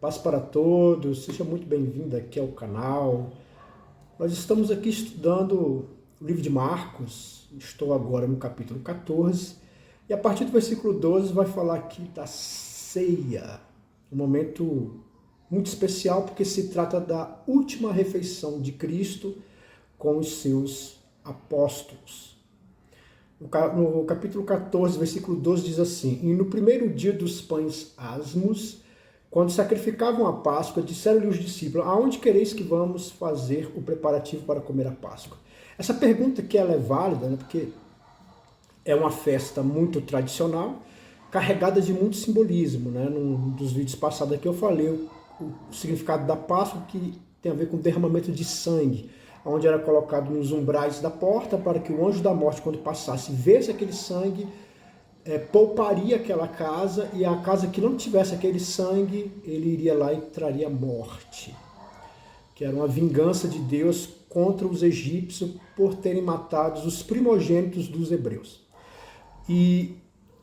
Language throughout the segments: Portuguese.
Paz para todos, seja muito bem-vindo aqui ao canal. Nós estamos aqui estudando o livro de Marcos, estou agora no capítulo 14, e a partir do versículo 12 vai falar aqui da ceia, um momento muito especial porque se trata da última refeição de Cristo com os seus apóstolos. No capítulo 14, versículo 12 diz assim: E no primeiro dia dos pães asmos, quando sacrificavam a Páscoa, disseram-lhe os discípulos: Aonde quereis que vamos fazer o preparativo para comer a Páscoa? Essa pergunta aqui ela é válida, né? Porque é uma festa muito tradicional, carregada de muito simbolismo, né? Num dos vídeos passados aqui eu falei o significado da Páscoa, que tem a ver com o derramamento de sangue, onde era colocado nos umbrais da porta para que o anjo da morte, quando passasse, visse aquele sangue, pouparia aquela casa, e a casa que não tivesse aquele sangue, ele iria lá e traria morte. Que era uma vingança de Deus contra os egípcios por terem matado os primogênitos dos hebreus. E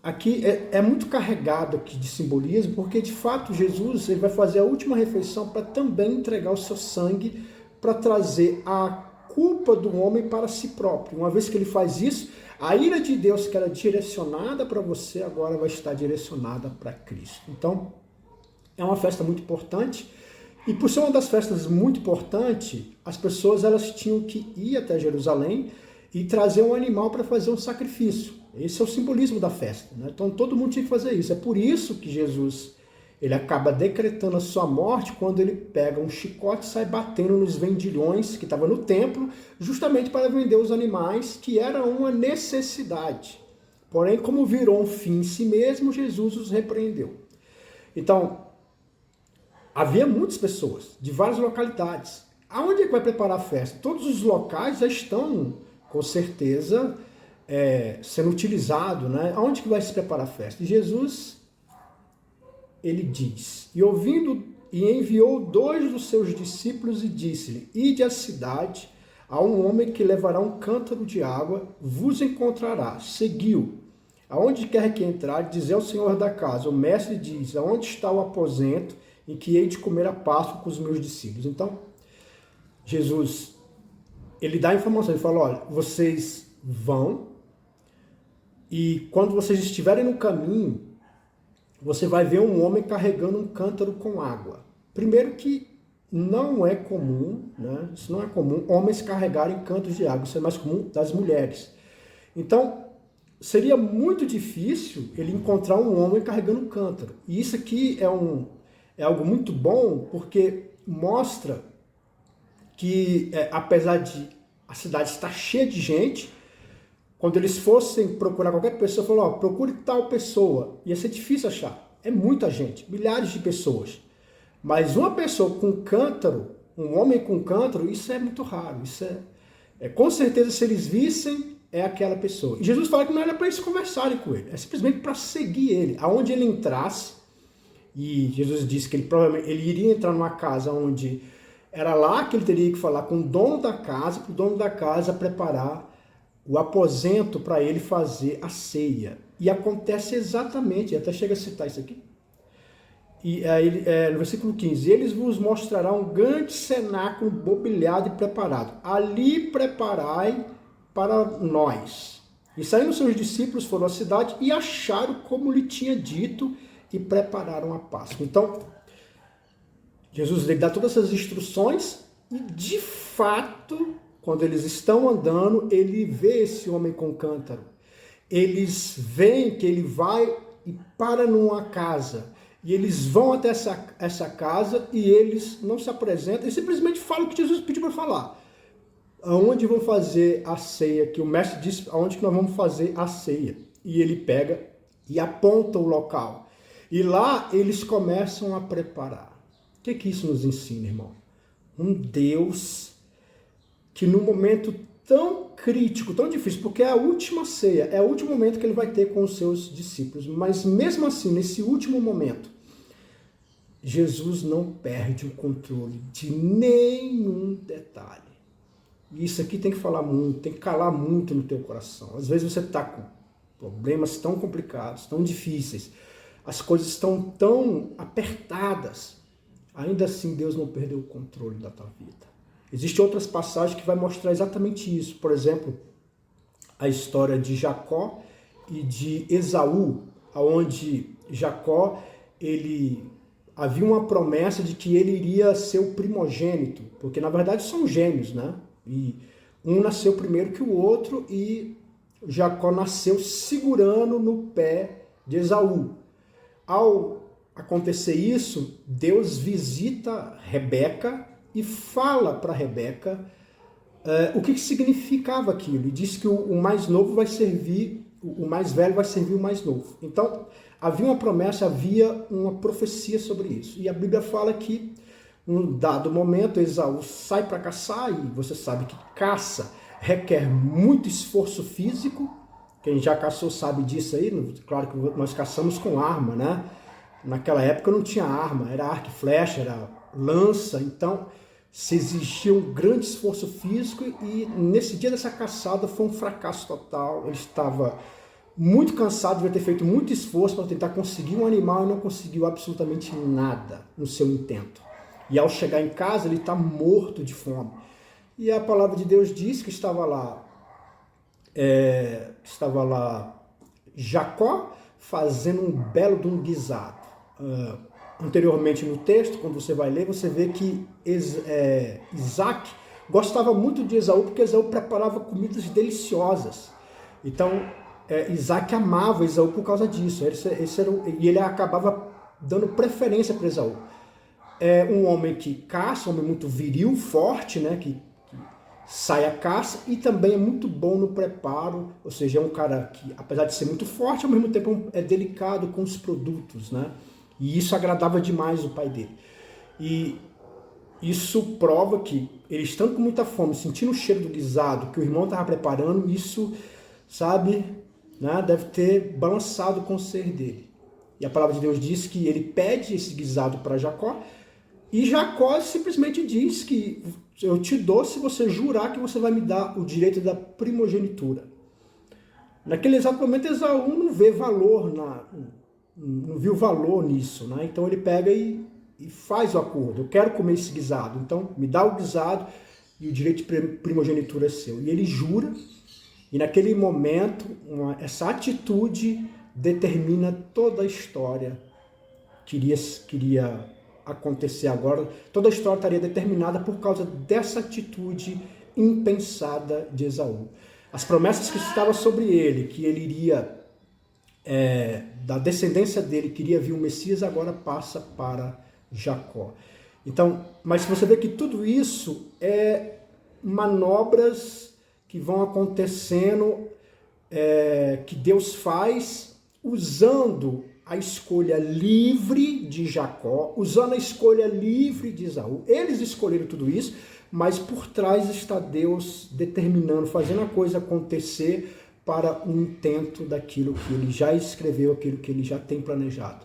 aqui é muito carregado aqui de simbolismo, porque de fato Jesus ele vai fazer a última refeição para também entregar o seu sangue, para trazer a culpa do homem para si próprio. Uma vez que ele faz isso, a ira de Deus que era direcionada para você, agora vai estar direcionada para Cristo. Então, é uma festa muito importante. E por ser uma das festas muito importantes, as pessoas elas tinham que ir até Jerusalém e trazer um animal para fazer um sacrifício. Esse é o simbolismo da festa, né? Então, todo mundo tinha que fazer isso. É por isso que Jesus ele acaba decretando a sua morte quando ele pega um chicote e sai batendo nos vendilhões que estavam no templo, justamente para vender os animais, que era uma necessidade. Porém, como virou um fim em si mesmo, Jesus os repreendeu. Então, havia muitas pessoas de várias localidades. Aonde é que vai preparar a festa? Todos os locais já estão, com certeza, sendo utilizados, né? Aonde que vai se preparar a festa? E Jesus ele diz, e enviou 2 dos seus discípulos e disse-lhe: Ide à cidade, a um homem que levará um cântaro de água, vos encontrará, seguiu. Aonde quer que entrar, diz ao Senhor da casa, o mestre diz, aonde está o aposento em que hei de comer a Páscoa com os meus discípulos? Então, Jesus, ele dá a informação, ele fala, olha, vocês vão, e quando vocês estiverem no caminho, você vai ver um homem carregando um cântaro com água. Primeiro que não é comum, né? Isso não é comum, homens carregarem cântaros de água, isso é mais comum das mulheres. Então, seria muito difícil ele encontrar um homem carregando um cântaro. E isso aqui é algo muito bom, porque mostra que, apesar de a cidade estar cheia de gente, quando eles fossem procurar qualquer pessoa, falou, procure tal pessoa. Ia ser difícil achar. É muita gente, milhares de pessoas. Mas uma pessoa com cântaro, um homem com cântaro, isso é muito raro. Isso com certeza, se eles vissem, é aquela pessoa. E Jesus fala que não era para eles conversarem com ele, é simplesmente para seguir ele. Aonde ele entrasse, e Jesus disse que ele provavelmente ele iria entrar numa casa onde era lá que ele teria que falar com o dono da casa, para o dono da casa preparar o aposento para ele fazer a ceia. E acontece exatamente, até chega a citar isso aqui. E aí, no versículo 15, eles vos mostrarão um grande cenáculo mobiliado e preparado. Ali preparai para nós. E saindo seus discípulos foram à cidade e acharam como lhe tinha dito e prepararam a Páscoa. Então, Jesus lhe dá todas essas instruções e, de fato, quando eles estão andando, ele vê esse homem com cântaro. Eles veem que ele vai e para numa casa. E eles vão até essa casa e eles não se apresentam. Eles simplesmente falam o que Jesus pediu para falar. Aonde vão fazer a ceia? Que o mestre disse, aonde que nós vamos fazer a ceia? E ele pega e aponta o local. E lá eles começam a preparar. O que isso nos ensina, irmão? Um Deus que no momento tão crítico, tão difícil, porque é a última ceia, é o último momento que ele vai ter com os seus discípulos, mas mesmo assim, nesse último momento, Jesus não perde o controle de nenhum detalhe. E isso aqui tem que falar muito, tem que calar muito no teu coração. Às vezes você está com problemas tão complicados, tão difíceis, as coisas estão tão apertadas, ainda assim Deus não perdeu o controle da tua vida. Existem outras passagens que vai mostrar exatamente isso. Por exemplo, a história de Jacó e de Esaú, onde Jacó, havia uma promessa de que ele iria ser o primogênito, porque na verdade são gêmeos, né? E um nasceu primeiro que o outro e Jacó nasceu segurando no pé de Esaú. Ao acontecer isso, Deus visita Rebeca e fala para Rebeca o que significava aquilo. E diz que o mais novo vai servir, o mais velho vai servir o mais novo. Então, havia uma promessa, havia uma profecia sobre isso. E a Bíblia fala que, num dado momento, Esaú sai para caçar, e você sabe que caça requer muito esforço físico. Quem já caçou sabe disso aí. Claro que nós caçamos com arma, né? Naquela época não tinha arma, era arco e flecha, era lança, então se exigia um grande esforço físico e nesse dia dessa caçada foi um fracasso total. Ele estava muito cansado, devia ter feito muito esforço para tentar conseguir um animal e não conseguiu absolutamente nada no seu intento. E ao chegar em casa ele está morto de fome. E a palavra de Deus diz que estava lá Jacó fazendo um belo de um guisado. Anteriormente no texto, quando você vai ler, você vê que Isaac gostava muito de Esaú, porque Esaú preparava comidas deliciosas. Então, Isaac amava Esaú por causa disso. E ele acabava dando preferência para Esaú. É um homem que caça, um homem muito viril, forte, né, que sai à caça e também é muito bom no preparo, ou seja, é um cara que, apesar de ser muito forte, ao mesmo tempo é delicado com os produtos, né? E isso agradava demais o pai dele. E isso prova que ele estando com muita fome, sentindo o cheiro do guisado que o irmão estava preparando, isso, sabe, né, deve ter balançado com o ser dele. E a palavra de Deus diz que ele pede esse guisado para Jacó, e Jacó simplesmente diz que eu te dou se você jurar que você vai me dar o direito da primogenitura. Naquele exato momento, Esaú não vê valor, não viu valor nisso, né? Então ele pega e faz o acordo. Eu quero comer esse guisado, então me dá o guisado e o direito de primogenitura é seu. E ele jura, e naquele momento, essa atitude determina toda a história que iria acontecer agora. Toda a história estaria determinada por causa dessa atitude impensada de Esaú. As promessas que estavam sobre ele, que ele iria, da descendência dele, que iria vir o Messias, agora passa para Jacó. Então, mas você vê que tudo isso é manobras que vão acontecendo, que Deus faz usando a escolha livre de Jacó, usando a escolha livre de Esaú. Eles escolheram tudo isso, mas por trás está Deus determinando, fazendo a coisa acontecer para um intento daquilo que ele já escreveu, aquilo que ele já tem planejado.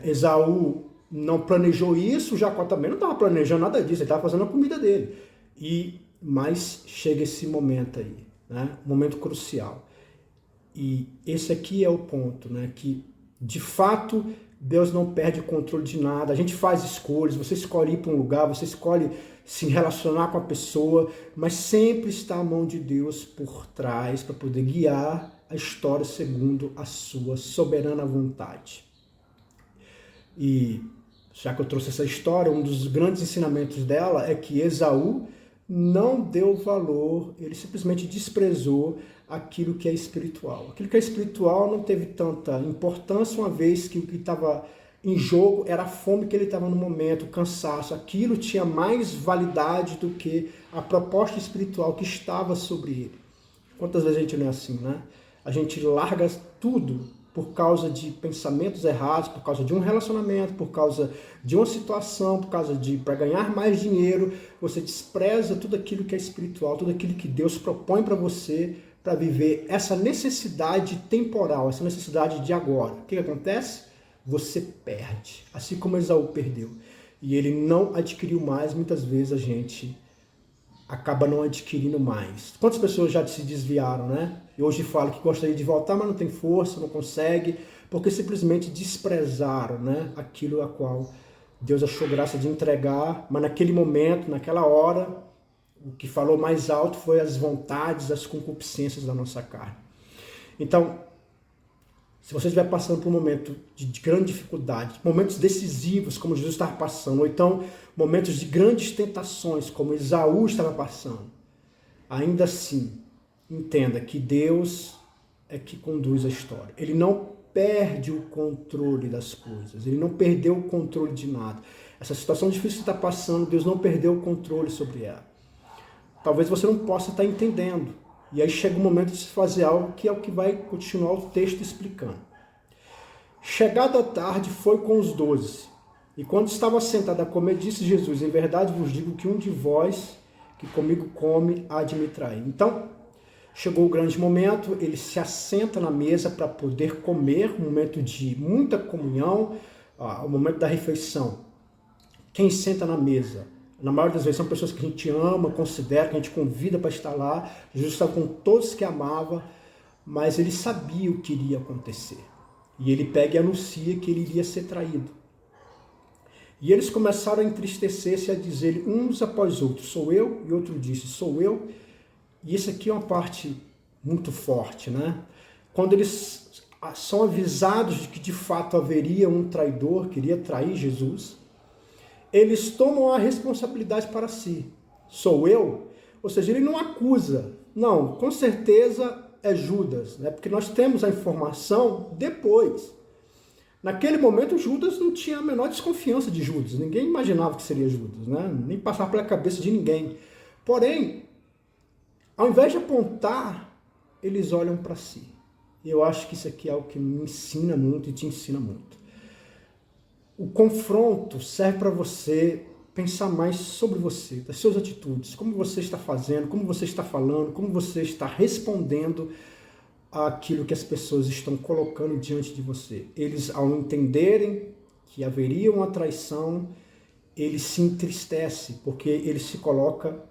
Esaú não planejou isso, Jacó também não estava planejando nada disso, ele estava fazendo a comida dele. Mas chega esse momento aí, né? Um momento crucial. E esse aqui é o ponto, né? Que de fato Deus não perde o controle de nada. A gente faz escolhas, você escolhe ir para um lugar, você escolhe se relacionar com a pessoa, mas sempre está a mão de Deus por trás para poder guiar a história segundo a sua soberana vontade. E já que eu trouxe essa história, um dos grandes ensinamentos dela é que Esaú não deu valor, ele simplesmente desprezou aquilo que é espiritual. Aquilo que é espiritual não teve tanta importância, uma vez que o que estava em jogo era a fome que ele estava no momento, o cansaço. Aquilo tinha mais validade do que a proposta espiritual que estava sobre ele. Quantas vezes a gente não é assim, né? A gente larga tudo por causa de pensamentos errados, por causa de um relacionamento, por causa de uma situação, para ganhar mais dinheiro, você despreza tudo aquilo que é espiritual, tudo aquilo que Deus propõe para você, para viver essa necessidade temporal, essa necessidade de agora. O que acontece? Você perde, assim como Esaú perdeu. E ele não adquiriu mais, muitas vezes a gente acaba não adquirindo mais. Quantas pessoas já se desviaram, né? E hoje falam que gostaria de voltar, mas não tem força, não consegue, porque simplesmente desprezaram, né, aquilo a qual Deus achou graça de entregar, mas naquele momento, naquela hora, o que falou mais alto foi as vontades, as concupiscências da nossa carne. Então, se você estiver passando por um momento de grande dificuldade, momentos decisivos, como Jesus estava passando, ou então momentos de grandes tentações, como Esaú estava passando, ainda assim, entenda que Deus é que conduz a história. Ele não perde o controle das coisas, ele não perdeu o controle de nada. Essa situação difícil que você está passando, Deus não perdeu o controle sobre ela. Talvez você não possa estar entendendo. E aí chega o momento de se fazer algo que é o que vai continuar o texto explicando. Chegada a tarde, foi com os 12. E quando estava sentado a comer, disse Jesus: em verdade vos digo que um de vós que comigo come há de me trair. Então, chegou o grande momento, ele se assenta na mesa para poder comer, um momento de muita comunhão, o momento da refeição. Quem senta na mesa? Na maioria das vezes são pessoas que a gente ama, considera, que a gente convida para estar lá. Jesus estava com todos que amava, mas ele sabia o que iria acontecer. E ele pega e anuncia que ele iria ser traído. E eles começaram a entristecer-se, a dizer uns após outros: sou eu? E outro disse: sou eu? E isso aqui é uma parte muito forte, né? Quando eles são avisados de que de fato haveria um traidor que iria trair Jesus, eles tomam a responsabilidade para si. Sou eu? Ou seja, ele não acusa. Não, com certeza é Judas, né? Porque nós temos a informação depois. Naquele momento, Judas não tinha a menor desconfiança de Judas. Ninguém imaginava que seria Judas, né? Nem passava pela cabeça de ninguém. Porém, ao invés de apontar, eles olham para si. E eu acho que isso aqui é o que me ensina muito e te ensina muito. O confronto serve para você pensar mais sobre você, das suas atitudes, como você está fazendo, como você está falando, como você está respondendo àquilo que as pessoas estão colocando diante de você. Eles, ao entenderem que haveria uma traição, ele se entristece, porque ele se coloca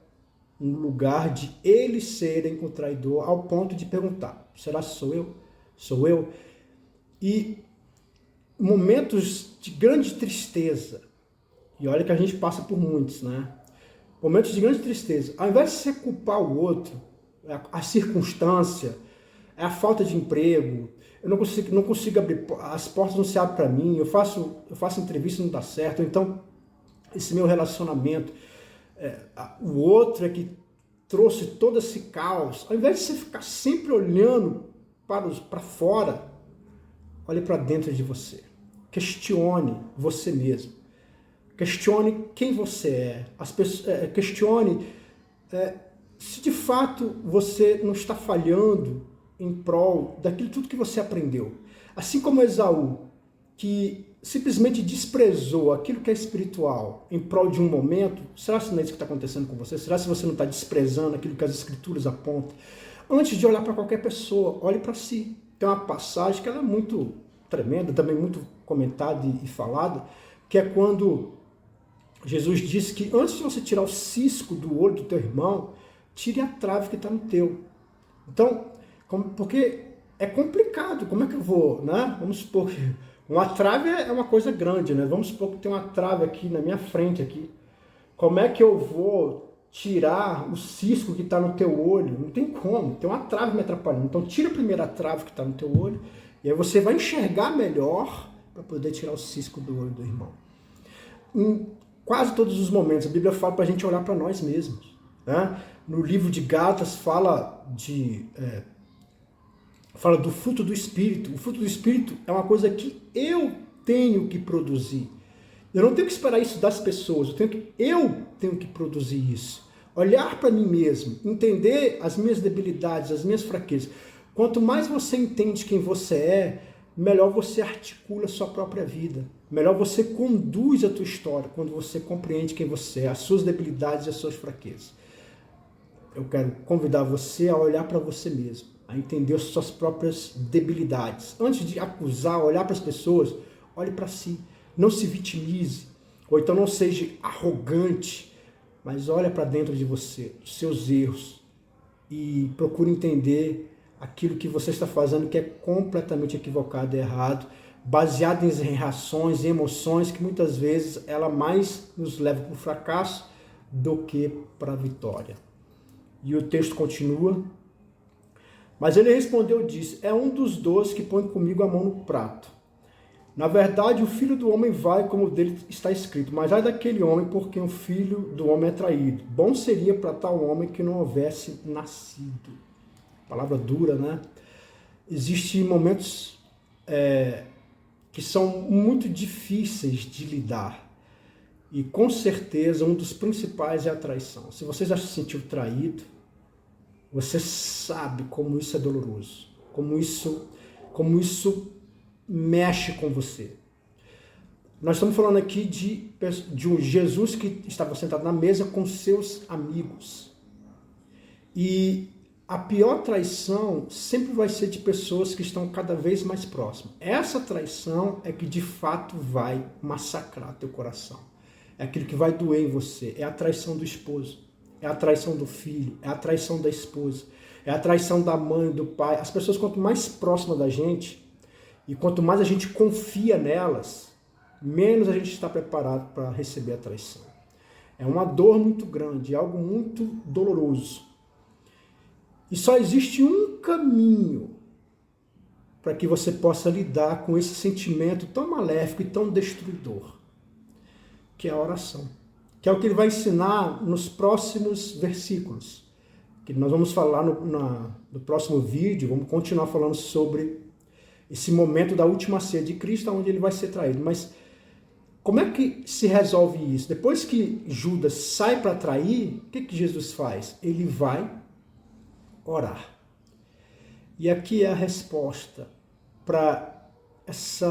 no lugar de eles serem o traidor, ao ponto de perguntar: será que sou eu? Sou eu? E momentos de grande tristeza, e olha que a gente passa por muitos, né? Momentos de grande tristeza, ao invés de você culpar o outro, a circunstância, a falta de emprego, eu não consigo abrir, as portas não se abrem para mim, eu faço entrevista e não dá certo, então esse meu relacionamento, o outro é que trouxe todo esse caos. Ao invés de você ficar sempre olhando para fora, olhe para dentro de você. Questione você mesmo. Questione quem você é. Questione se de fato você não está falhando em prol daquilo tudo que você aprendeu. Assim como Esaú, que simplesmente desprezou aquilo que é espiritual em prol de um momento, será que não é isso que está acontecendo com você? Será que você não está desprezando aquilo que as escrituras apontam? Antes de olhar para qualquer pessoa, olhe para si. Tem uma passagem que ela é muito tremenda, também muito comentada e falada, que é quando Jesus disse que antes de você tirar o cisco do olho do teu irmão, tire a trave que está no teu. Então, porque é complicado, como é que eu vou, né? Vamos supor que uma trave é uma coisa grande, né? Vamos supor que tem uma trave aqui na minha frente aqui. Como é que eu vou tirar o cisco que está no teu olho? Não tem como, tem uma trave me atrapalhando. Então tira a primeira trave que está no teu olho e aí você vai enxergar melhor para poder tirar o cisco do olho do irmão. Em quase todos os momentos a Bíblia fala para a gente olhar para nós mesmos, né? No livro de Gálatas fala do fruto do Espírito. O fruto do Espírito é uma coisa que eu tenho que produzir. Eu não tenho que esperar isso das pessoas, eu tenho que produzir isso. Olhar para mim mesmo, entender as minhas debilidades, as minhas fraquezas. Quanto mais você entende quem você é, melhor você articula a sua própria vida. Melhor você conduz a tua história, quando você compreende quem você é, as suas debilidades e as suas fraquezas. Eu quero convidar você a olhar para você mesmo, a entender as suas próprias debilidades. Antes de acusar, olhar para as pessoas, olhe para si. Não se vitimize, ou então não seja arrogante, mas olha para dentro de você, os seus erros, e procure entender aquilo que você está fazendo que é completamente equivocado e errado, baseada em reações, em emoções, que muitas vezes ela mais nos leva para o fracasso do que para a vitória. E o texto continua. Mas ele respondeu e disse: é um dos dois que põe comigo a mão no prato. Na verdade, o Filho do Homem vai como dele está escrito, mas ai daquele homem por quem o Filho do Homem é traído. Bom seria para tal homem que não houvesse nascido. Palavra dura, né? Existem momentos que são muito difíceis de lidar. E com certeza um dos principais é a traição. Se você já se sentiu traído, você sabe como isso é doloroso, como isso mexe com você. Nós estamos falando aqui de um Jesus que estava sentado na mesa com seus amigos. E a pior traição sempre vai ser de pessoas que estão cada vez mais próximas. Essa traição é que de fato vai massacrar teu coração. É aquilo que vai doer em você. É a traição do esposo, é a traição do filho, é a traição da esposa, é a traição da mãe, do pai. As pessoas, quanto mais próximas da gente, e quanto mais a gente confia nelas, menos a gente está preparado para receber a traição. É uma dor muito grande, é algo muito doloroso. E só existe um caminho para que você possa lidar com esse sentimento tão maléfico e tão destruidor, que é a oração. Que é o que ele vai ensinar nos próximos versículos. Que nós vamos falar no próximo vídeo, vamos continuar falando sobre esse momento da última ceia de Cristo, onde ele vai ser traído. Mas como é que se resolve isso? Depois que Judas sai para trair, o que Jesus faz? Ele vai orar. E aqui é a resposta para esse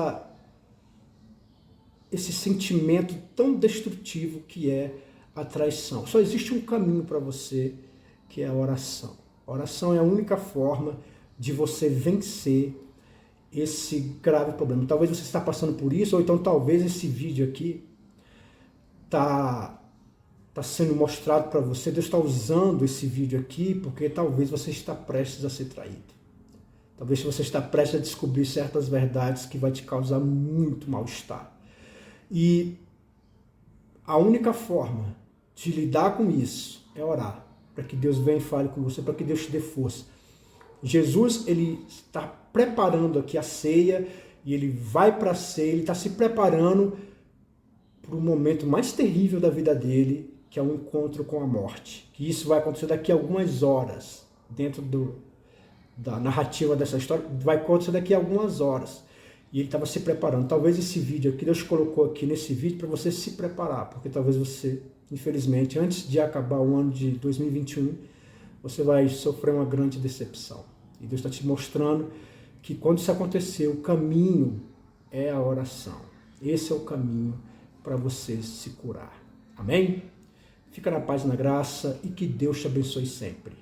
sentimento tão destrutivo que é a traição. Só existe um caminho para você, que é a oração. A oração é a única forma de você vencer esse grave problema. Talvez você está passando por isso, ou então talvez esse vídeo aqui está sendo mostrado para você, Deus está usando esse vídeo aqui, porque talvez você está prestes a ser traído. Talvez você está prestes a descobrir certas verdades que vai te causar muito mal-estar. E a única forma de lidar com isso é orar, para que Deus venha e fale com você, para que Deus te dê força. Jesus, ele está preparando aqui a ceia, e ele vai para a ceia, ele está se preparando para o momento mais terrível da vida dele, que é o encontro com a morte. Que isso vai acontecer daqui a algumas horas, dentro da narrativa dessa história, vai acontecer daqui a algumas horas. E ele estava se preparando. Talvez esse vídeo aqui, Deus colocou aqui nesse vídeo para você se preparar, porque talvez você, infelizmente, antes de acabar o ano de 2021, você vai sofrer uma grande decepção. E Deus está te mostrando que quando isso acontecer, o caminho é a oração. Esse é o caminho para você se curar. Amém? Fica na paz e na graça e que Deus te abençoe sempre.